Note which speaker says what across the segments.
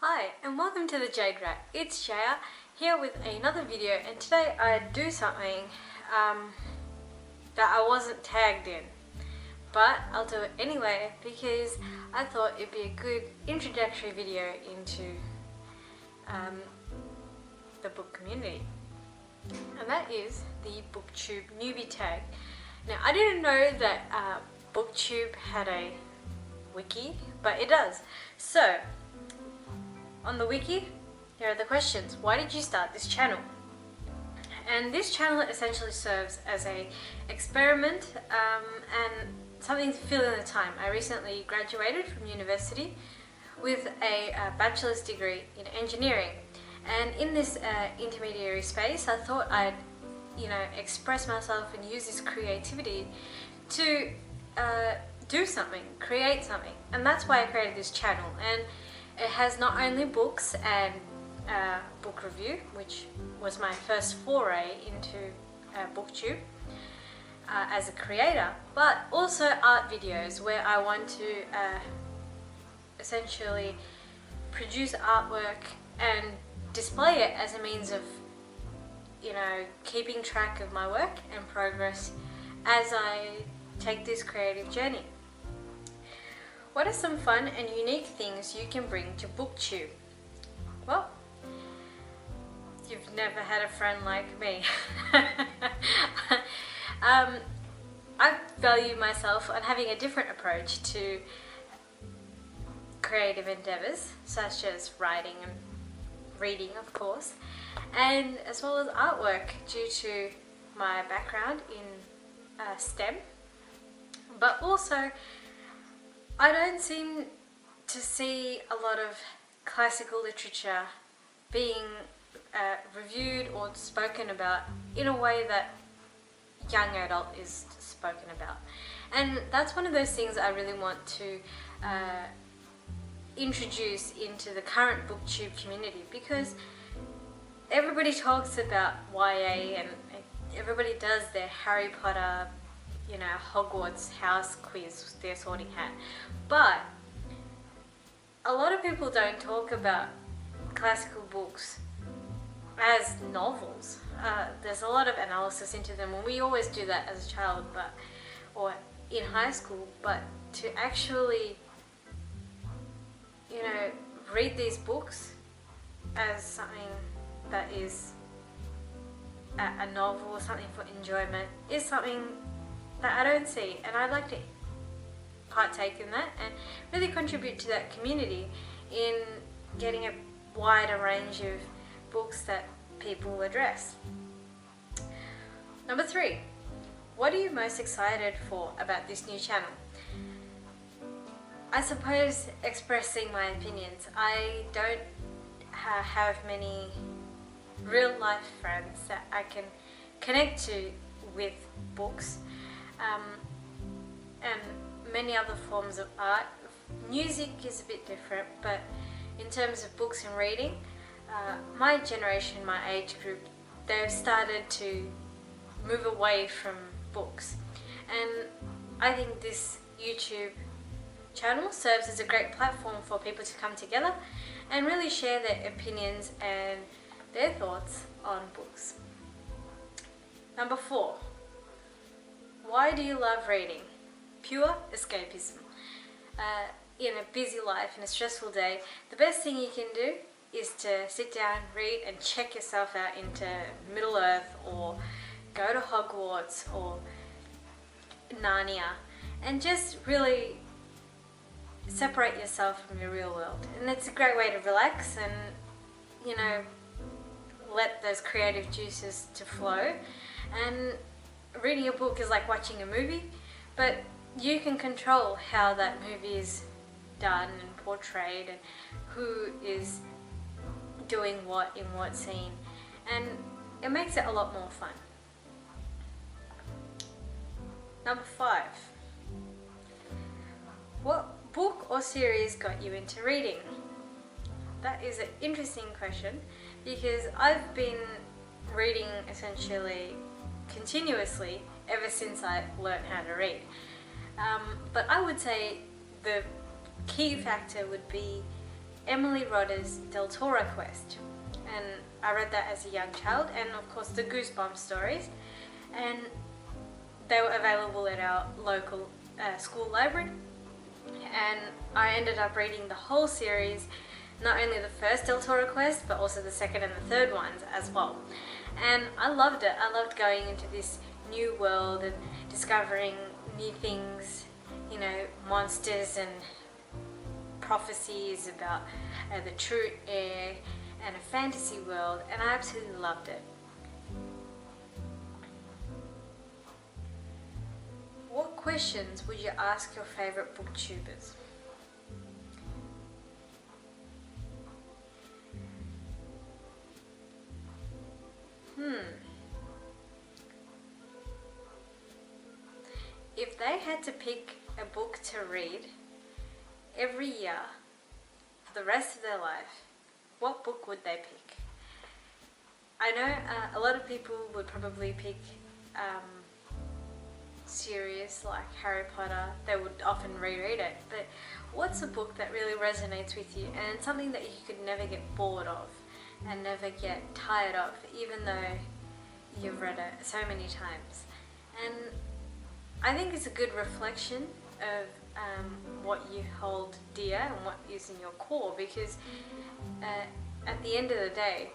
Speaker 1: Hi and welcome to the Jade Rat. It's Jaya here with another video, and today I do something that I wasn't tagged in, but I'll do it anyway because I thought it'd be a good introductory video into the book community, and that is the Booktube Newbie Tag. Now I didn't know that Booktube had a wiki, but it does. So on the wiki, here are the questions. Why did you start this channel? And this channel essentially serves as a experiment and something to fill in the time. I recently graduated from university with a bachelor's degree in engineering, and in this intermediary space I thought I'd express myself and use this creativity to do something, create something, and that's why I created this channel. And it has not only books and book review, which was my first foray into Booktube as a creator, but also art videos where I want to essentially produce artwork and display it as a means of keeping track of my work and progress as I take this creative journey. What are some fun and unique things you can bring to Booktube? Well, you've never had a friend like me. I value myself on having a different approach to creative endeavors, such as writing and reading, of course, and as well as artwork due to my background in STEM, but also I don't seem to see a lot of classical literature being reviewed or spoken about in a way that young adult is spoken about. And that's one of those things I really want to introduce into the current Booktube community, because everybody talks about YA and everybody does their Harry Potter, Hogwarts house quiz, their sorting hat, but a lot of people don't talk about classical books as novels. There's a lot of analysis into them, and we always do that as a child, or in high school, but to actually read these books as something that is a novel or something for enjoyment is something that I don't see, and I'd like to partake in that and really contribute to that community in getting a wider range of books that people address. Number 3, what are you most excited for about this new channel? I suppose expressing my opinions. I don't have many real life friends that I can connect to with books, and many other forms of art. Music is a bit different, but in terms of books and reading, my generation, my age group, they've started to move away from books, and I think this YouTube channel serves as a great platform for people to come together and really share their opinions and their thoughts on books. Number 4, why do you love reading? Pure escapism. In a busy life, in a stressful day, the best thing you can do is to sit down, read, and check yourself out into Middle Earth, or go to Hogwarts or Narnia, and just really separate yourself from your real world. And it's a great way to relax and let those creative juices to flow. And reading a book is like watching a movie, but you can control how that movie is done and portrayed, and who is doing what in what scene, and it makes it a lot more fun. Number 5, what book or series got you into reading? That is an interesting question, because I've been reading essentially continuously ever since I learned how to read. But I would say the key factor would be Emily Rodda's Del Toro Quest, and I read that as a young child, and of course the Goosebumps stories, and they were available at our local school library, and I ended up reading the whole series, not only the first Del Toro Quest but also the second and the third ones as well, and I loved it. I loved going into this new world and discovering new things, you know, monsters and prophecies about the true heir and a fantasy world, and I absolutely loved it. What questions would you ask your favorite booktubers? If they had to pick a book to read every year for the rest of their life, what book would they pick? I know a lot of people would probably pick series like Harry Potter. They would often reread it, but what's a book that really resonates with you and something that you could never get bored of and never get tired of, even though you've read it so many times? And I think it's a good reflection of what you hold dear and what is in your core, because at the end of the day,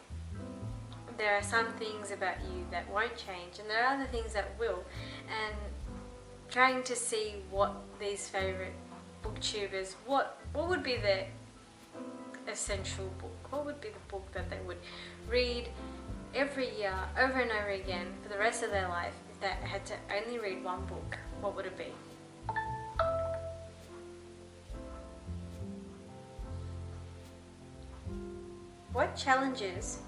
Speaker 1: there are some things about you that won't change and there are other things that will, and trying to see what these favourite booktubers, what would be their essential book, what would be the book that they would read every year over and over again for the rest of their life. If they had to only read one book, what would it be? What challenges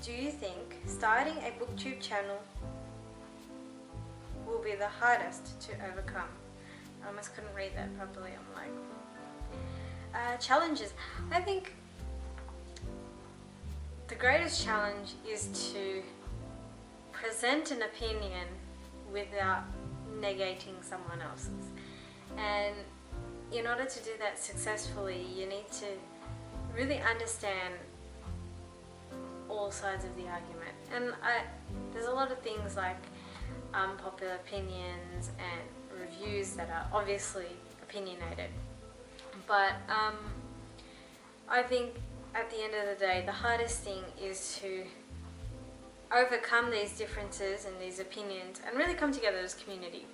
Speaker 1: do you think starting a booktube channel will be the hardest to overcome? I almost couldn't read that properly. I'm like, challenges. I think the greatest challenge is to present an opinion without negating someone else's. And in order to do that successfully, you need to really understand all sides of the argument. And there's a lot of things like unpopular opinions and reviews that are obviously opinionated, but I think at the end of the day, the hardest thing is to overcome these differences and these opinions and really come together as a community.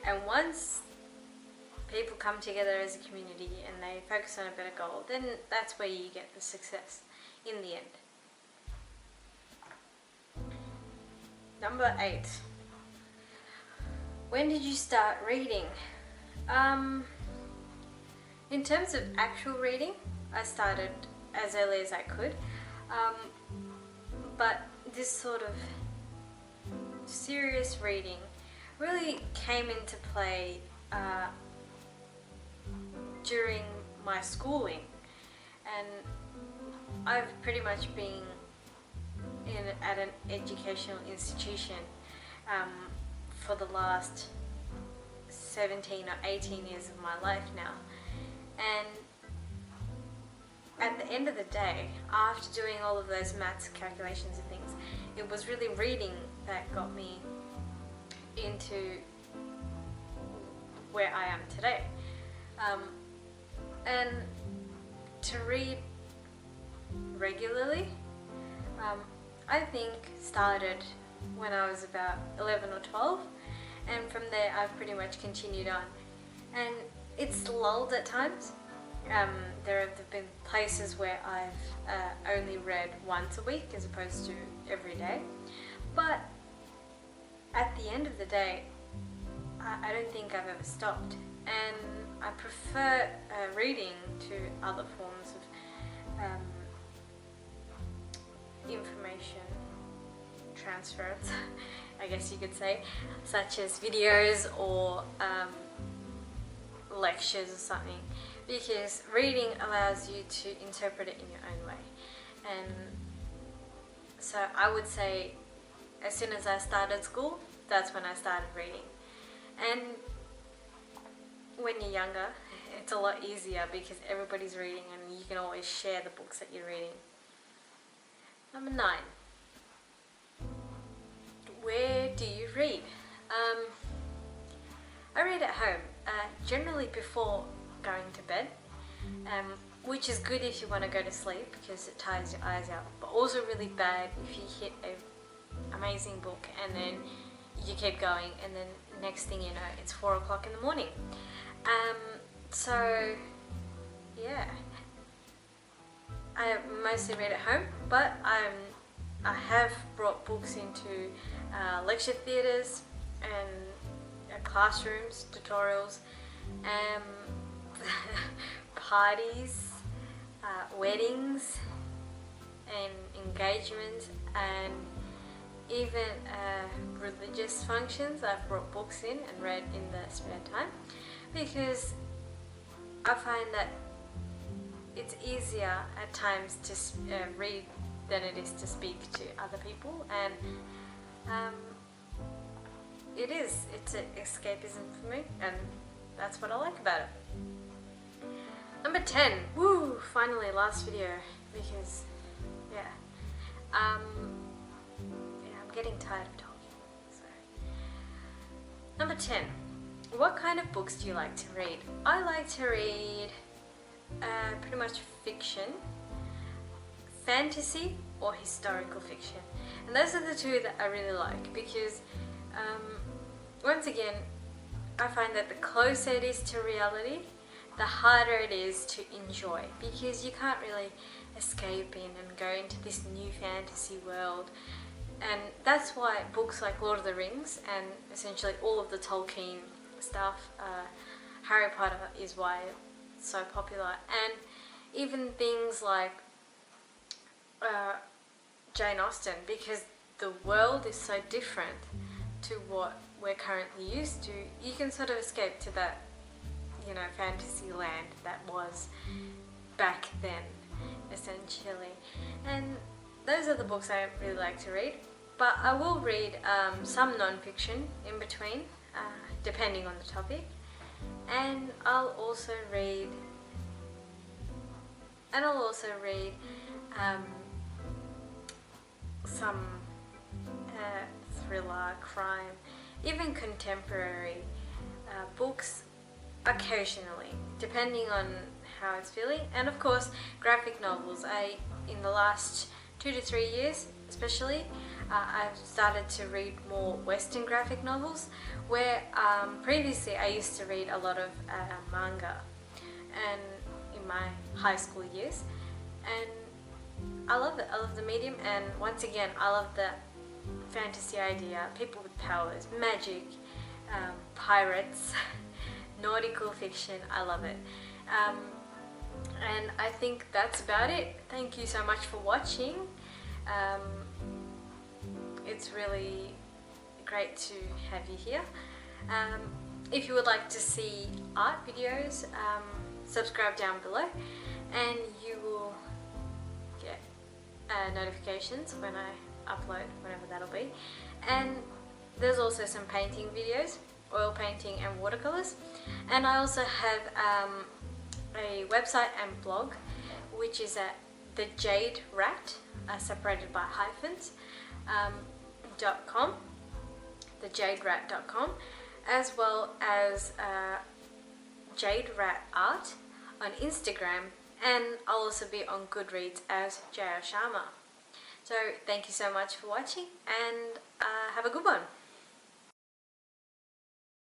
Speaker 1: And once people come together as a community and they focus on a better goal, then that's where you get the success in the end. Number 8. When did you start reading? In terms of actual reading, I started as early as I could, but this sort of serious reading really came into play during my schooling, and I've pretty much been at an educational institution for the last 17 or 18 years of my life now, and at the end of the day, after doing all of those maths calculations and things, it was really reading that got me into where I am today. And to read regularly, I think started when I was about 11 or 12, and from there I've pretty much continued on. And it's lulled at times. There have been places where I've only read once a week as opposed to every day, but at the end of the day, I don't think I've ever stopped, and I prefer reading to other forms of information transference, I guess you could say, such as videos or lectures or something, because reading allows you to interpret it in your own way. And so I would say as soon as I started school, that's when I started reading. And when you're younger, it's a lot easier because everybody's reading and you can always share the books that you're reading. Number 9. Where do you read? I read at home, generally before going to bed, which is good if you want to go to sleep because it tires your eyes out, but also really bad if you hit an amazing book and then you keep going and then next thing you know it's 4 o'clock in the morning. So yeah, I mostly read at home, but I have brought books into lecture theatres and classrooms, tutorials, parties, weddings and engagements, and even religious functions. I've brought books in and read in the spare time because I find that it's easier at times to read than it is to speak to other people, and it's an escapism for me, and that's what I like about it. Number 10, woo, finally last video, because I'm getting tired of talking. So. Number 10, what kind of books do you like to read? I like to read pretty much fiction, fantasy or historical fiction, and those are the two that I really like because once again I find that the closer it is to reality, the harder it is to enjoy, because you can't really escape in and go into this new fantasy world. And that's why books like Lord of the Rings and essentially all of the Tolkien stuff, Harry Potter, is why it's so popular. And even things like Jane Austen, because the world is so different to what we're currently used to, you can sort of escape to that, fantasy land that was back then, essentially. And those are the books I really like to read, but I will read some non-fiction in between, depending on the topic, and I'll also read some thriller, crime, even contemporary books occasionally, depending on how it's feeling. And of course, graphic novels. In the last 2 to 3 years especially, I've started to read more Western graphic novels, where previously I used to read a lot of manga and in my high school years, and I love it. I love the medium, and once again I love the fantasy idea, people with powers, magic, pirates, nautical fiction. I love it. And I think that's about it. Thank you so much for watching. It's really great to have you here. If you would like to see art videos, subscribe down below and you will get notifications when I upload, whenever that'll be. And there's also some painting videos, oil painting and watercolors. And I also have a website and blog, which is at the Jade Rat, separated by hyphens, .com, thejaderat.com, as well as Jade Rat Art on Instagram, and I'll also be on Goodreads as Jaya Sharma. So thank you so much for watching, and have a good one.